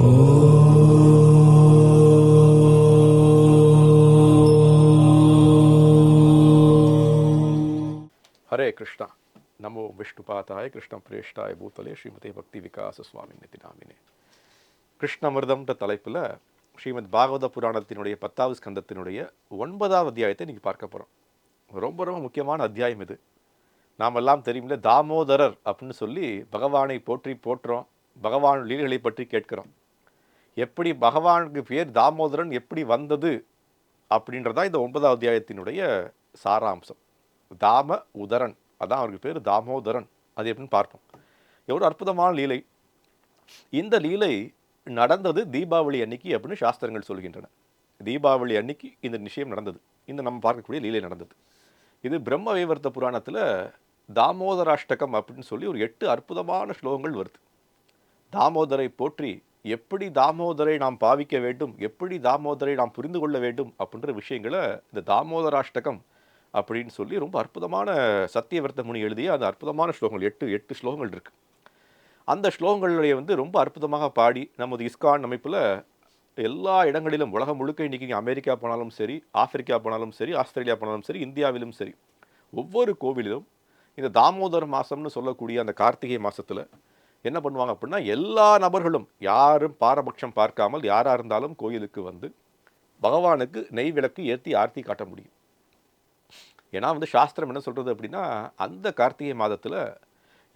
ஹரே கிருஷ்ணா. நமோ விஷ்ணுபாதாய கிருஷ்ண பிரேஷ்டாய பூத்தலே ஸ்ரீமதே பக்தி விகாச சுவாமி நிதிநாமினே. கிருஷ்ணமிர்தம்ன்ற தலைப்பில் ஸ்ரீமத் பாகவத புராணத்தினுடைய 10வது ஸ்கந்தத்தினுடைய 9வது அத்தியாயத்தை இன்றைக்கி பார்க்க போகிறோம். ரொம்ப ரொம்ப முக்கியமான அத்தியாயம் இது. நாம் எல்லாம் தெரியுமில்ல, தாமோதரர் அப்படின்னு சொல்லி பகவானை போற்றி போற்றுறோம், பகவான் லீலைகளை பற்றி கேட்கிறோம். எப்படி பகவானுக்கு பேர் தாமோதரன் எப்படி வந்தது அப்படின்றதான் இந்த 9வது அத்தியாயத்தினுடைய சாராம்சம். தாம உதரன், அதான் அவருக்கு பேர் தாமோதரன். அது எப்படின்னு பார்ப்போம். எவ்வளோ அற்புதமான லீலை. இந்த லீலை நடந்தது தீபாவளி அன்னைக்கு அப்படின்னு சாஸ்திரங்கள் சொல்கின்றன. தீபாவளி அன்னைக்கு இந்த விஷயம் நடந்தது. இந்த நம்ம பார்க்கக்கூடிய லீலை நடந்தது. இது பிரம்ம வைவர்த்த புராணத்தில் தாமோதராஷ்டகம் அப்படின்னு சொல்லி ஒரு 8 அற்புதமான ஸ்லோகங்கள் வருது. தாமோதரை போற்றி எப்படி தாமோதரை நாம் பாவிக்க வேண்டும், எப்படி தாமோதரை நாம் புரிந்து கொள்ள வேண்டும் அப்படின்ற விஷயங்களை இந்த தாமோதராஷ்டகம் அப்படின்னு சொல்லி ரொம்ப அற்புதமான சத்தியவர்த்த முனி எழுதிய அந்த அற்புதமான ஸ்லோகங்கள் 8 ஸ்லோகங்கள் இருக்குது. அந்த ஸ்லோகங்களுடைய ரொம்ப அற்புதமாக பாடி நமது இஸ்கான் அமைப்பில் எல்லா இடங்களிலும் உலகம் முழுக்க இன்றைக்கி அமெரிக்கா போனாலும் சரி, ஆப்பிரிக்கா போனாலும் சரி, ஆஸ்திரேலியா போனாலும் சரி, இந்தியாவிலும் சரி, ஒவ்வொரு கோவிலிலும் இந்த தாமோதர மாதம்னு சொல்லக்கூடிய அந்த கார்த்திகை மாதத்தில் என்ன பண்ணுவாங்க அப்படின்னா, எல்லா நபர்களும் யாரும் பாரபட்சம் பார்க்காமல் யாராக இருந்தாலும் கோயிலுக்கு வந்து பகவானுக்கு நெய் விளக்கு ஏற்றி ஆர்த்தி காட்ட முடியும். ஏன்னா சாஸ்திரம் என்ன சொல்கிறது அப்படின்னா, அந்த கார்த்திகை மாதத்தில்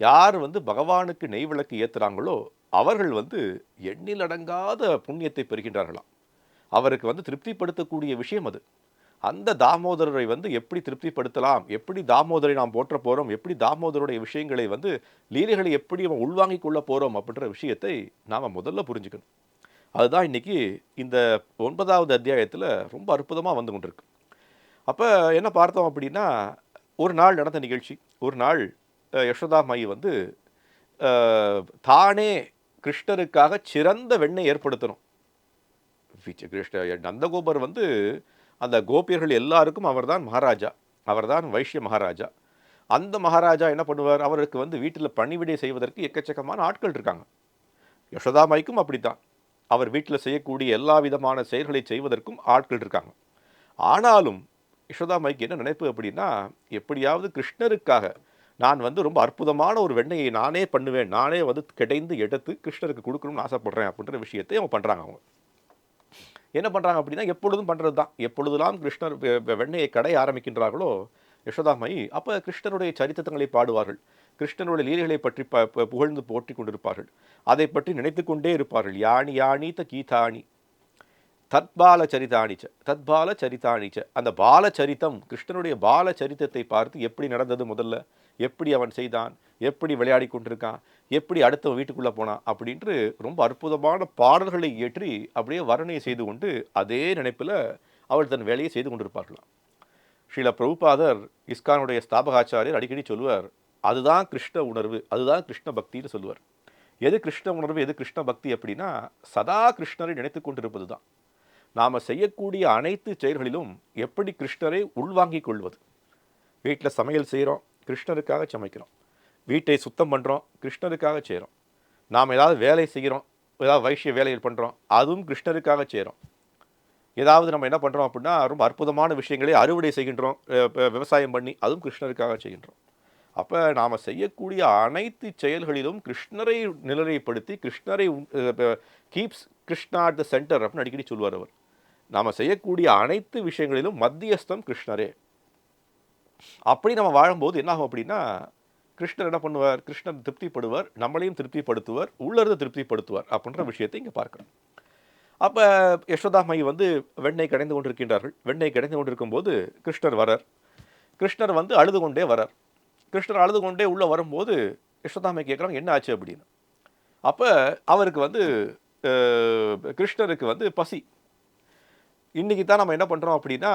யார் பகவானுக்கு நெய் விளக்கு ஏற்றுறாங்களோ அவர்கள் எண்ணிலடங்காத புண்ணியத்தை பெறுகின்றார்களாம். அவருக்கு திருப்திப்படுத்தக்கூடிய விஷயம் அது. அந்த தாமோதரரை எப்படி திருப்திப்படுத்தலாம், எப்படி தாமோதரை நாம் போற்ற போகிறோம், எப்படி தாமோதருடைய விஷயங்களை லீலைகளை எப்படி நம்ம உள்வாங்கிக் கொள்ள போகிறோம் அப்படின்ற விஷயத்தை நாம் முதல்ல புரிஞ்சுக்கணும். அதுதான் இன்றைக்கி இந்த 9வது அத்தியாயத்தில் ரொம்ப அற்புதமாக வந்து கொண்டிருக்கு. அப்போ என்ன பார்த்தோம் அப்படின்னா, ஒரு நாள் நடந்த நிகழ்ச்சி. ஒரு நாள் யசோதா மாயி தானே கிருஷ்ணருக்காக சிறந்த வெண்ணெய் ஏற்படுத்தணும். நந்தகோபர் அந்த கோபியர்கள் எல்லாருக்கும் அவர்தான் மகாராஜா, அவர்தான் வைஷ்ய மகாராஜா. அந்த மகாராஜா என்ன பண்ணுவார், அவருக்கு வீட்டில் பணிவிடை செய்வதற்கு எக்கச்சக்கமான ஆட்கள் இருக்காங்க. யசோதா மாய்க்கும் அப்படித்தான். அவர் வீட்டில் செய்யக்கூடிய எல்லா விதமான செயல்களை செய்வதற்கும் ஆட்கள் இருக்காங்க. ஆனாலும் யசோதா மாய்க்கு என்ன நினைப்பு அப்படின்னா, எப்படியாவது கிருஷ்ணருக்காக நான் ரொம்ப அற்புதமான ஒரு வெண்ணெயை நானே பண்ணுவேன், நானே கிடைந்து எடுத்து கிருஷ்ணருக்கு கொடுக்கணும்னு ஆசைப்படுறேன் அப்படின்ற விஷயத்தை அவங்க பண்ணுறாங்க. அவங்க என்ன பண்ணுறாங்க அப்படின்னா, எப்பொழுதும் பண்ணுறது தான். எப்பொழுதெல்லாம் கிருஷ்ணர் வெண்ணெயை கடை ஆரம்பிக்கின்றார்களோ யசோதா மாயி, அப்போ கிருஷ்ணருடைய சரித்திரங்களை பாடுவார்கள், கிருஷ்ணனுடைய லீலைகளை பற்றி புகழ்ந்து போற்றி கொண்டிருப்பார்கள், அதை பற்றி நினைத்து கொண்டே இருப்பார்கள். யானி யானீத கீதானி தத்பால சரிதானிச்ச அந்த பாலச்சரித்தம், கிருஷ்ணனுடைய பாலச்சரித்தத்தை பார்த்து எப்படி நடந்தது, முதல்ல எப்படி அவன் செய்தான், எப்படி விளையாடி கொண்டிருக்கான், எப்படி அடுத்த வீட்டுக்குள்ளே போனான் அப்படின்ட்டு ரொம்ப அற்புதமான பாடல்களை ஏற்றி அப்படியே வர்ணனை செய்து கொண்டு அதே நினைப்பில் அவள் தன் வேலையை செய்து கொண்டிருப்பார்களாம். ஸ்ரீல பிரபுபாதர் இஸ்கானுடைய ஸ்தாபகாச்சாரியர் அடிக்கடி சொல்லுவார், அதுதான் கிருஷ்ண உணர்வு, அதுதான் கிருஷ்ண பக்தின்னு சொல்லுவார். எது கிருஷ்ண உணர்வு, எது கிருஷ்ண பக்தி அப்படின்னா, சதா கிருஷ்ணரை நினைத்து கொண்டிருப்பது தான். நாம் செய்யக்கூடிய அனைத்து செயல்களிலும் எப்படி கிருஷ்ணரை உள்வாங்கிக் கொள்வது. வீட்டில் சமையல் செய்கிறோம், கிருஷ்ணருக்காக சமைக்கிறோம். வீட்டை சுத்தம் பண்ணுறோம், கிருஷ்ணருக்காக செய்கிறோம். நாம் ஏதாவது வேலை செய்கிறோம், ஏதாவது வைஷ்ய வேலைகள் பண்ணுறோம், அதுவும் கிருஷ்ணருக்காக செய்கிறோம். ஏதாவது நம்ம என்ன பண்ணுறோம் அப்படின்னா, ரொம்ப அற்புதமான விஷயங்களை அறுவடை செய்கின்றோம், விவசாயம் பண்ணி, அதுவும் கிருஷ்ணருக்காக செய்கின்றோம். அப்போ நாம் செய்யக்கூடிய அனைத்து செயல்களிலும் கிருஷ்ணரை நிலைப்படுத்தி, கிருஷ்ணரை keeps Krishna at the centre அப்படின்னு அடிக்கடி சொல்வார் அவர். நாம் செய்யக்கூடிய அனைத்து விஷயங்களிலும் மத்தியஸ்தம் கிருஷ்ணரே. அப்படி நம்ம வாழும்போது என்னாகும் அப்படின்னா, கிருஷ்ணர் என்ன பண்ணுவார், கிருஷ்ணர் திருப்திப்படுவார், நம்மளையும் திருப்திப்படுத்துவார், உள்ளிருந்து திருப்திப்படுத்துவார் அப்படின்ற விஷயத்தை இங்கே பார்க்கணும். அப்போ யசோதா மாயி வெண்ணெய் கடைந்து கொண்டிருக்கின்றார்கள். வெண்ணெய் கடைந்து கொண்டிருக்கும் போது கிருஷ்ணர் வரார். கிருஷ்ணர் அழுது கொண்டே வரார். கிருஷ்ணர் அழுது கொண்டே உள்ளே வரும்போது யசோதா மாயி கேட்குறாங்க, என்ன ஆச்சு அப்படின்னு. அப்போ அவருக்கு கிருஷ்ணருக்கு பசி. இன்றைக்கி தான் நம்ம என்ன பண்ணுறோம் அப்படின்னா,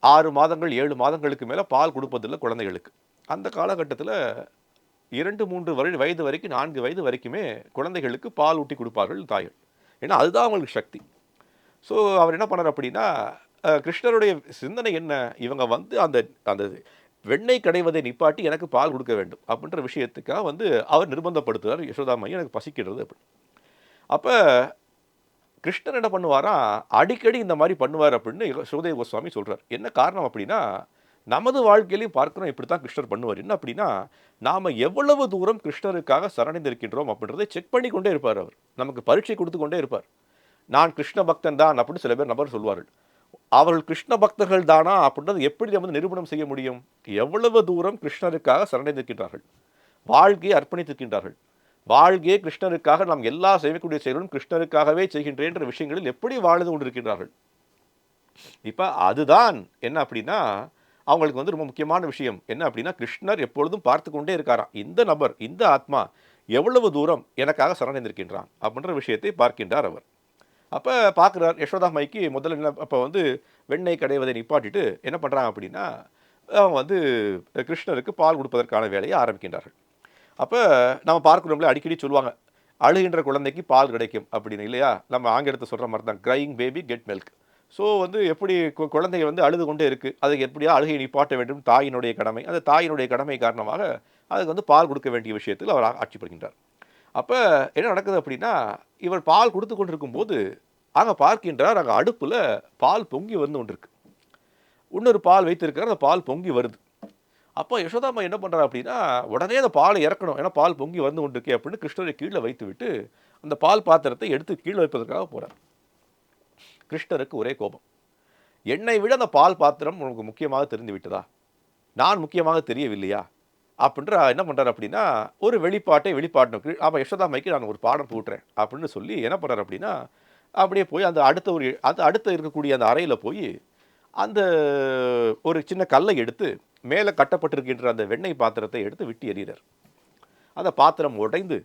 6 மாதங்கள் 7 மாதங்களுக்கு மேலே பால் கொடுப்பதில்லை குழந்தைகளுக்கு. அந்த காலகட்டத்தில் 2-3 வயது வரைக்கும், 4 வயது வரைக்குமே குழந்தைகளுக்கு பால் ஊட்டி கொடுப்பார்கள் தாய்கள். ஏன்னா அதுதான் அவங்களுக்கு சக்தி. ஸோ அவர் என்ன பண்ணார் அப்படின்னா, கிருஷ்ணருடைய சிந்தனை என்ன, இவங்க அந்த அந்த வெண்ணெய் கடைவதை நிப்பாட்டி எனக்கு பால் கொடுக்க வேண்டும் அப்படின்ற விஷயத்துக்காக அவர் நிர்பந்தப்படுத்துவார் யசோதா மாயி, எனக்கு பசிக்கிறது அப்படி. அப்போ கிருஷ்ணர் என்ன பண்ணுவாராம், அடிக்கடி இந்த மாரி பண்ணுவார் அப்படின்னு சுகதேவ கோஸ்வாமி சொல்றார். என்ன காரணம் அப்படின்னா, நமது வாழ்க்கையிலயும் பார்க்கிறோம் இப்படித்தான் கிருஷ்ணர் பண்ணுவார். என்ன அப்படின்னா, நாம எவ்வளவு தூரம் கிருஷ்ணருக்காக சரணடைந்திருக்கின்றோம் அப்படின்றதை செக் பண்ணிக் கொண்டே இருப்பார் அவர். நமக்கு பரீட்சை கொடுத்துக் கொண்டே இருப்பார். நான் கிருஷ்ண பக்தன் தான் அப்படின்னு சில பேர் நபர் சொல்வார்கள். அவர்கள் கிருஷ்ண பக்தர்கள் தானா அப்படின்றது எப்படி நம்ம வந்து நிரூபணம் செய்ய முடியும்? எவ்வளவு தூரம் கிருஷ்ணருக்காக சரணடைந்திருக்கின்றார்கள், வாழ்க்கையை அர்ப்பணித்திருக்கின்றார்கள், வாழ்க்கையை கிருஷ்ணருக்காக நாம் எல்லா செய்யக்கூடிய செயல்களும் கிருஷ்ணருக்காகவே செய்கின்றேன்ற விஷயங்களில் எப்படி வாழ்ந்து கொண்டிருக்கின்றார்கள். இப்ப அதுதான் என்ன அப்படின்னா, அவங்களுக்கு வந்து ரொம்ப முக்கியமான விஷயம் என்ன அப்படின்னா, கிருஷ்ணர் எப்பொழுதும் பார்த்து கொண்டே இருக்காராம். இந்த நபர், இந்த ஆத்மா எவ்வளவு தூரம் எனக்காக சரணடைந்திருக்கின்றான் அப்படின்ற விஷயத்தை பார்க்கின்றார் அவர். அப்ப பார்க்குறார் யசோதா மாய்க்கு முதல்ல என்ன அப்ப வந்து வெண்ணெய் கடைவதை நிப்பாட்டிட்டு என்ன பண்றாங்க அப்படின்னா, அவங்க வந்து கிருஷ்ணருக்கு பால் கொடுப்பதற்கான வேலையை ஆரம்பிக்கின்றார்கள். அப்ப நம்ம பார்க்கிறோம்ல, அடிக்கடி சொல்லுவாங்க, அழுகின்ற குழந்தைக்கு பால் கிடைக்கும் அப்படின்னு இல்லையா? நம்ம ஆங்கிலத்துல சொல்ற மாரி தான் crying baby get milk. So வந்து எப்படி குழந்தை வந்து அழுது கொண்டே இருக்கு. அதுக்கு எப்படியா அழுகையை நிப்பாட்ட வேண்டும் தாயினுடைய கடமை. அந்த தாயினுடைய கடமை காரணமாக அதுக்கு வந்து பால் கொடுக்க வேண்டிய விஷயத்தில் அவர் ஆட்சி புரிகின்றார். அப்ப என்ன நடக்குது அப்படின்னா, இவர் பால் குடுத்துக் கொண்டிருக்கும்போது, அங்க பார்க்கின்றார், அங்க அடுப்புல பால் பொங்கி வந்து கொண்டிருக்கு. இன்னொரு பால் வைத்திருக்கிறார், அந்த பால் பொங்கி வருது. அப்போ யசோதாம்மா என்ன பண்றா அப்படின்னா, உடனே அந்த பாலை இறக்கணும். ஏன்னா பால் பொங்கி வந்து கொண்டிருக்கே அப்படின்னு கிருஷ்ணரை கீழ வைத்துவிட்டு, அந்த பால் பாத்திரத்தை எடுத்து கீழ வைப்பதற்காக போறார். கிருஷ்ணருக்கு ஒரே கோபம். என்னை விட அந்த பால் பாத்திரம் உனக்கு முக்கியமாக தெரிந்து விட்டதா? நான் முக்கியமாக தெரியவில்லையா? அப்படின்ற என்ன பண்றாரு அப்படின்னா, ஒரு வெளிப்பாட்டை வெளிப்பாட்டணும். அப்ப யசோதாம்மைக்கு நான் ஒரு பாடம் புகுட்டுறேன் அப்படின்னு சொல்லி என்ன பண்றாரு அப்படின்னா, அப்படியே போய் அந்த அடுத்த இருக்கக்கூடிய அந்த அறையில போய், அந்த ஒரு சின்ன கல்லை எடுத்து, மேல கட்டப்பட்டிருக்கின்ற அந்த வெண்ணெய் பாத்திரத்தை எடுத்து விட்டு எறிகிறார். அந்த பாத்திரம் உடைந்து,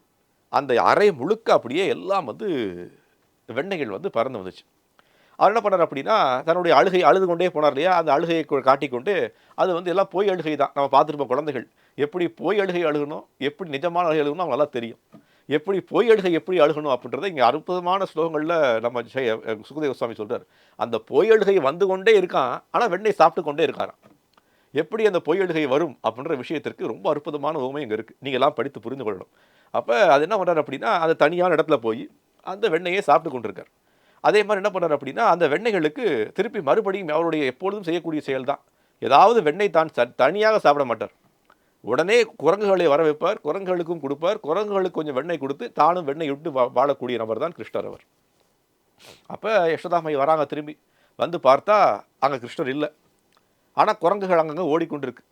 அந்த அறை முழுக்க அப்படியே எல்லாம் வந்து வெண்ணெய்கள் வந்து பறந்து வந்துச்சு. அவர் என்ன பண்ணார் அப்படின்னா, தன்னுடைய அழுது கொண்டே போனார் இல்லையா? அந்த அழுகையை காட்டிக்கொண்டு, அது வந்து எல்லாம் பொய் அழுகை தான். நம்ம பார்த்துருப்போம் குழந்தைகள். எப்படி பொய் அழுகை அழுகணும், எப்படி நிஜமான அழுகை அழுகணும் அவங்க நல்லா தெரியும். எப்படி பொய் அழுகை எப்படி அழுகணும் அப்படின்றத இங்கே அற்புதமான ஸ்லோகங்கள்ல நம்ம சுகதேவ கோஸ்வாமி சொல்றார். அந்த பொய் அழுகை வந்து கொண்டே இருக்கான், ஆனா வெண்ணெய் சாப்பிட்டு கொண்டே இருக்காராம். எப்படி அந்த பொய் அழுகை வரும் அப்படின்ற விஷயத்திற்கு ரொம்ப அற்புதமான உவமை இங்க இருக்கு. நீங்க எல்லாம் படித்து புரிந்து கொள்ளணும். அப்ப அது என்ன பண்றாரு அப்படின்னா, அந்த தனியான இடத்துல போய் அந்த வெண்ணெயை சாப்பிட்டு கொண்டிருக்கார். அதே மாரி என்ன பண்ணாரு அப்படின்னா, அந்த வெண்ணெய்களுக்கு திருப்பி மறுபடியும் அவருடைய எப்பொழுதும் செய்யக்கூடிய செயல் தான். ஏதாவது வெண்ணெய் தான் தனியாக சாப்பிட மாட்டார். உடனே குரங்குகளை வர வைப்பார், குரங்குகளுக்கும் கொடுப்பார், குரங்குகளுக்கு கொஞ்சம் வெண்ணெய் கொடுத்து தானும் வெண்ணெய் விட்டு வாழக்கூடிய நபர் தான் கிருஷ்ணர் அவர். அப்ப யசோதாம்மை வராங்க திரும்பி. வந்து பார்த்தா அங்க கிருஷ்ணர் இல்ல. ஆனா குரங்குகள் அங்கங்க ஓடிக்கொண்டிருக்கு.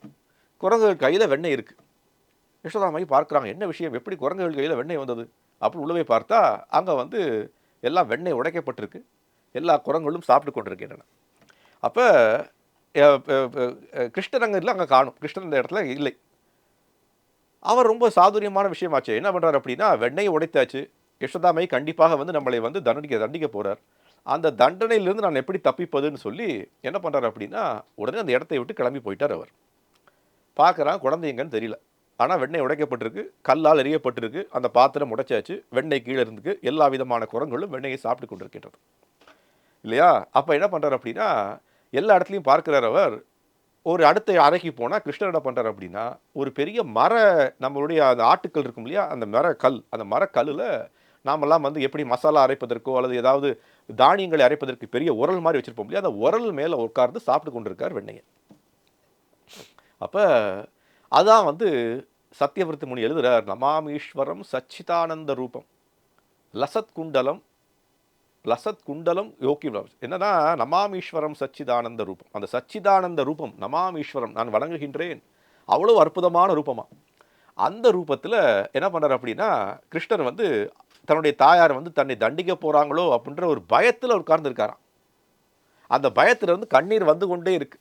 குரங்குகள் கையில வெண்ணெய் இருக்கு. யசோதாம்மை பார்க்குறாங்க. என்ன விஷயம்? எப்படி குரங்குகள் கையில வெண்ணெய் வந்தது? அப்படின்னு உள்ள போய் பார்த்தா, அங்க வந்து எல்லாம் வெண்ணெய் உடைக்கப்பட்டிருக்கு. எல்லா குரங்குகளும் சாப்பிட்டு கொண்டிருக்கின்றன. அப்ப கிருஷ்ணர் அங்க இல்ல, அங்க காணோம். கிருஷ்ணர் இந்த இடத்துல இல்லை. அவர் ரொம்ப சாதுரியமான விஷயமாச்சே. என்ன பண்றாரு அப்படின்னா, வெண்ணெயை உடைத்தாச்சு. யசோதாமை கண்டிப்பாக வந்து நம்மளை வந்து தண்டிக்க போறார். அந்த தண்டனையிலிருந்து நான் எப்படி தப்பிப்பதுன்னு சொல்லி என்ன பண்றாரு அப்படின்னா, உடனே அந்த இடத்தை விட்டு கிளம்பி போயிட்டார் அவர். பார்க்குறான், குழந்தை எங்கன்னு தெரியல. ஆனா வெண்ணெய் உடைக்கப்பட்டிருக்கு, கல்லால் எறியப்பட்டிருக்கு, அந்த பாத்திரம் உடைச்சாச்சு, வெண்ணெய் கீழ இருந்துக்கு, எல்லா விதமான குரங்குகளும் வெண்ணெயை சாப்பிட்டு கொண்டிருக்கின்றது. இல்லையா? அப்ப என்ன பண்றாரு அப்படின்னா, எல்லா இடத்துலயும் பார்க்கிறார் அவர். ஒரு அடுத்த அறைக்கு போனா கிருஷ்ணர் என்ன பண்றாரு அப்படின்னா, ஒரு பெரிய நம்மளுடைய அந்த ஆட்டுக்கல் இருக்கும் இல்லையா? அந்த அந்த மரக்கல்லுல நாமெல்லாம் வந்து எப்படி மசாலா அரைப்பதற்கோ அல்லது ஏதாவது தானியங்களை அரைப்பதற்கு பெரிய உரல் மாரி வச்சிருப்போம் இல்லையா? அந்த உரல் மேல உட்கார்ந்து சாப்பிட்டு கொண்டிருக்கார் வெண்ணெய. அப்ப அதான் வந்து சத்யவிரத முனி எழுதுறார். நமாமீஸ்வரம் சச்சிதானந்த ரூபம் லசத் குண்டலம் யோகி. என்னன்னா, நமாமீஸ்வரம் சச்சிதானந்த ரூபம். அந்த சச்சிதானந்த ரூபம் நமாமீஸ்வரம், நான் வணங்குகின்றேன். அவ்வளவு அற்புதமான ரூபமா. அந்த ரூபத்துல என்ன பண்றாரு அப்படின்னா, கிருஷ்ணர் வந்து தன்னுடைய தாயார் வந்து தன்னை தண்டிக்க போறாங்களோ அப்படின்ற ஒரு பயத்துல உட்கார்ந்து இருக்காராம். அந்த பயத்துல இருந்து கண்ணீர் வந்து கொண்டே இருக்கு.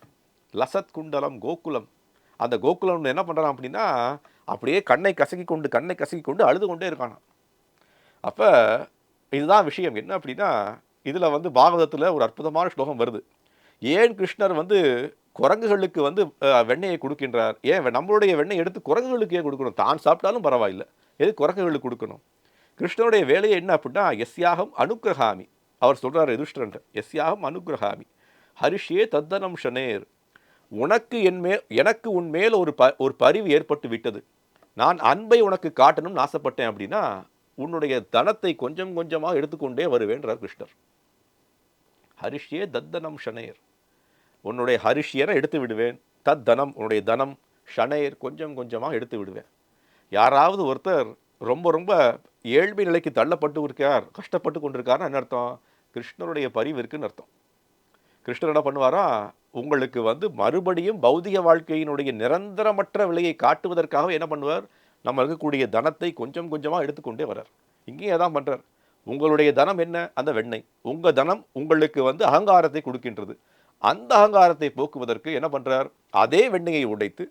லசத் குண்டலம் கோகுலம். அந்த கோகுலம் என்ன பண்றான் அப்படின்னா, அப்படியே கண்ணை கசக்கி கொண்டு அழுது கொண்டே இருக்கானாம். அப்ப இதுதான் விஷயம். என்ன அப்படின்னா, இதுல வந்து பாகவதத்துல ஒரு அற்புதமான ஸ்லோகம் வருது. ஏன் கிருஷ்ணர் வந்து குரங்குகளுக்கு வந்து வெண்ணெயை கொடுக்கின்றார்? ஏன் நம்மளுடைய வெண்ணெய் எடுத்து குரங்குகளுக்கு ஏன் கொடுக்கணும்? தான் சாப்பிட்டாலும் பரவாயில்ல. எதுக்கு குரங்குகளுக்கு கொடுக்கணும்? கிருஷ்ணருடைய வேலையை என்ன அப்படின்னா, எஸ்யாகம் அனுக்கிரகாமி. அவர் சொல்றாரு யுதிஷ்டிரன்ட்ட, எஸ்யாகம் அனுக்கிரகாமி ஹரிஷ்யே தத்தனம் ஷனேர். எனக்கு உன் மேல் ஒரு பரிவு ஏற்பட்டு விட்டது. நான் அன்பை உனக்கு காட்டணும்னு ஆசைப்பட்டேன் அப்படின்னா, உன்னுடைய தனத்தை கொஞ்சம் கொஞ்சமாக எடுத்துக்கொண்டே வருவேன்றார் கிருஷ்ணர். ஹரிஷ்யே தத்தனம் ஷனேர், உன்னுடைய ஹரிஷ்யரை எடுத்து விடுவேன். தத் தனம், உன்னுடைய தனம், ஷனேர் கொஞ்சம் கொஞ்சமாக எடுத்து விடுவேன். யாராவது ஒருத்தர் ரொம்ப ரொம்ப ஏழ்மை நிலைக்கு தள்ளப்பட்டு இருக்கார், கஷ்டப்பட்டு கொண்டிருக்காருன்னு என்ன அர்த்தம்? கிருஷ்ணருடைய பரிவு இருக்குன்னு அர்த்தம். கிருஷ்ணர் என்ன பண்ணுவாரா, உங்களுக்கு மறுபடியும் பௌதிக வாழ்க்கையினுடைய நிரந்தரமற்ற விலையை காட்டுவதற்காக என்ன பண்ணுவார், நம்ம இருக்கக்கூடிய தனத்தை கொஞ்சம் கொஞ்சமாக எடுத்துக்கொண்டே வரார். இங்கேயும் அதான் பண்ணுறார். உங்களுடைய தனம் என்ன? அந்த வெண்ணெய். உங்கள் தனம் உங்களுக்கு அகங்காரத்தை கொடுக்கின்றது. அந்த அகங்காரத்தை போக்குவதற்கு என்ன பண்ணுறார், அதே வெண்ணெயை உடைத்து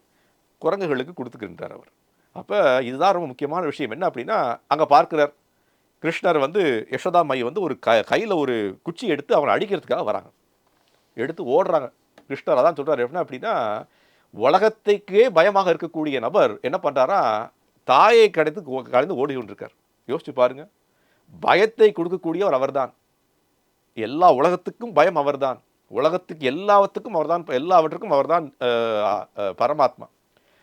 குரங்குகளுக்கு கொடுத்துக்கின்றார் அவர். அப்போ இதுதான் ரொம்ப முக்கியமான விஷயம். என்ன அப்படின்னா, அங்கே பார்க்கிறார் கிருஷ்ணர் யசோதா மை ஒரு கையில் ஒரு குச்சி எடுத்து அவனை அடிக்கிறதுக்காக வராங்க. எடுத்து ஓடுறாங்க. கிருஷ்ணர் அதான் சொல்கிறார். என்ன அப்படின்னா, உலகத்தைக்கே பயமாக இருக்கக்கூடிய நபர் என்ன பண்ணுறாரா, தாயை கடந்து ஓடி கொண்டிருக்கார். யோசிச்சு பாருங்க. பயத்தை கொடுக்கக்கூடியவர் அவர்தான். எல்லா உலகத்துக்கும் பயம் அவர்தான். உலகத்துக்கு எல்லாவற்றுக்கும் அவர்தான், எல்லாவற்றுக்கும் அவர்தான் பரமாத்மா.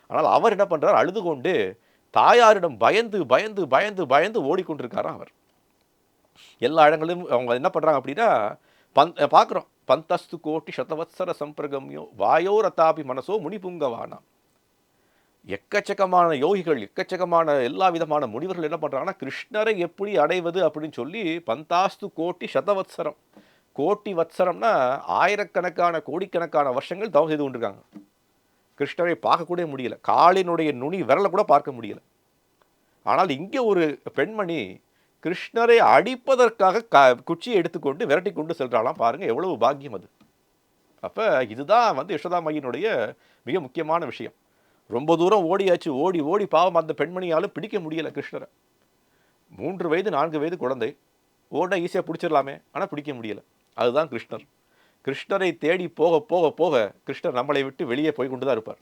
ஆனால் அவர் என்ன பண்ணுறார், அழுது கொண்டு தாயாரிடம் பயந்து பயந்து பயந்து பயந்து ஓடிக்கொண்டிருக்காராம் அவர். எல்லா இடங்களிலும் அவங்க என்ன பண்ணுறாங்க அப்படின்னா, பார்க்குறோம். பந்தஸ்து கோட்டி சதவத்சர சம்பிரகம்யோ வாயோ ரத்தாபி மனசோ முனிபுங்கவானாம். எக்கச்சக்கமான யோகிகள், எக்கச்சக்கமான எல்லா விதமான முனிவர்கள் என்ன பண்ணுறாங்கன்னா, கிருஷ்ணரை எப்படி அடைவது அப்படின்னு சொல்லி பந்தாஸ்து கோட்டி சதவத்சரம், கோட்டி வத்சரம்னா ஆயிரக்கணக்கான கோடிக்கணக்கான வருஷங்கள் தவம் செய்து கொண்டிருக்காங்க. கிருஷ்ணரை பார்க்கக்கூட முடியல, காலினுடைய நுனி விரலை கூட பார்க்க முடியல. ஆனால் இங்கே ஒரு பெண்மணி கிருஷ்ணரை அடிப்பதற்காக குச்சியை எடுத்துக்கொண்டு விரட்டி கொண்டு செல்றாலாம். பாருங்கள் எவ்வளவு பாக்கியம் அது. அப்போ இதுதான் யசோதா மையினுடைய மிக முக்கியமான விஷயம். ரொம்ப தூரம் ஓடியாச்சு, ஓடி ஓடி பாவம் அந்த பெண்மணியாலும் பிடிக்க முடியலை கிருஷ்ணரை. 3 வயது 4 வயது குழந்தை, ஓட ஈஸியாக பிடிச்சிடலாமே, ஆனால் பிடிக்க முடியலை. அதுதான் கிருஷ்ணர். கிருஷ்ணரை தேடி போக போக போக கிருஷ்ணர் நம்மளை விட்டு வெளியே போய் கொண்டு தான் இருப்பார்.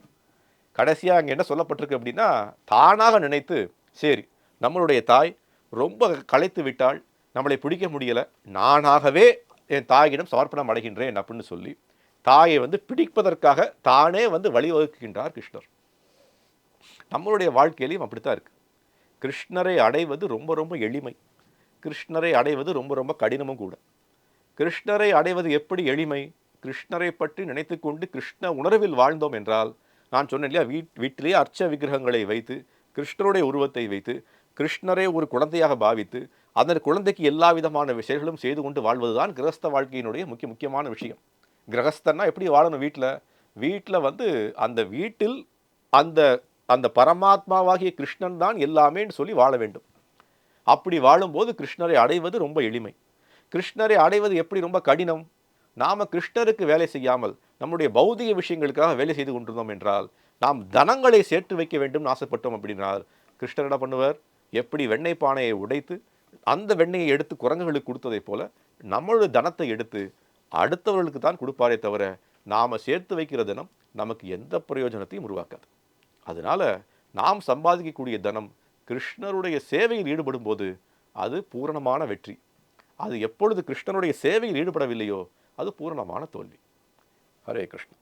கடைசியாக அங்கே என்ன சொல்லப்பட்டிருக்கு அப்படின்னா, தானாக நினைத்து, சரி நம்மளுடைய தாய் ரொம்ப களைத்து விட்டால், நம்மளை பிடிக்க முடியலை, நானாகவே என் தாயிடம் சமர்ப்பணம் அடைகின்றேன் அப்படின்னு சொல்லி தாயை பிடிப்பதற்காக தானே வழிவகுக்கின்றார் கிருஷ்ணர். நம்மளுடைய வாழ்க்கையிலையும் அப்படித்தான் இருக்குது. கிருஷ்ணரை அடைவது ரொம்ப ரொம்ப எளிமை, கிருஷ்ணரை அடைவது ரொம்ப ரொம்ப கடினமும் கூட. கிருஷ்ணரை அடைவது எப்படி எளிமை? கிருஷ்ணரை பற்றி நினைத்து கொண்டு கிருஷ்ண உணர்வில் வாழ்ந்தோம் என்றால், நான் சொன்னேன் இல்லையா, வீட்டிலேயே அர்ச்ச விக்கிரகங்களை வைத்து, கிருஷ்ணருடைய உருவத்தை வைத்து, கிருஷ்ணரை ஒரு குழந்தையாக பாவித்து, அந்த குழந்தைக்கு எல்லா விதமான விஷயங்களும் செய்து கொண்டு வாழ்வதுதான் கிரகஸ்த வாழ்க்கையினுடைய முக்கியமான விஷயம். கிரகஸ்தன்னா எப்படி வாழணும்? வீட்டில் அந்த வீட்டில் அந்த அந்த பரமாத்மாவாகிய கிருஷ்ணன் தான் எல்லாமேன்னு சொல்லி வாழ வேண்டும். அப்படி வாழும்போது கிருஷ்ணரை அடைவது ரொம்ப எளிமை. கிருஷ்ணரை அடைவது எப்படி ரொம்ப கடினம்? நாம் கிருஷ்ணருக்கு வேலை செய்யாமல் நம்முடைய பௌதிக விஷயங்களுக்காக வேலை செய்து கொண்டிருந்தோம் என்றால், நாம் தனங்களை சேர்த்து வைக்க வேண்டும் ஆசைப்பட்டோம் அப்படின்னால், கிருஷ்ணர் என்ன பண்ணுவார்? எப்படி வெண்ணெய் பானையை உடைத்து அந்த வெண்ணெயை எடுத்து குரங்குகளுக்கு கொடுத்ததைப் போல நம்மளுடைய தனத்தை எடுத்து அடுத்தவர்களுக்கு தான் கொடுப்பாரே தவிர, நாம் சேர்த்து வைக்கிற தனம் நமக்கு எந்த பிரயோஜனத்தையும் உருவாக்காது. அதனால் நாம் சம்பாதிக்கக்கூடிய தனம் கிருஷ்ணருடைய சேவையில் ஈடுபடும் போது அது பூரணமான வெற்றி. அது எப்பொழுது கிருஷ்ணனுடைய சேவையில் ஈடுபடவில்லையோ அது பூரணமான தோல்வி. ஹரே கிருஷ்ணன்.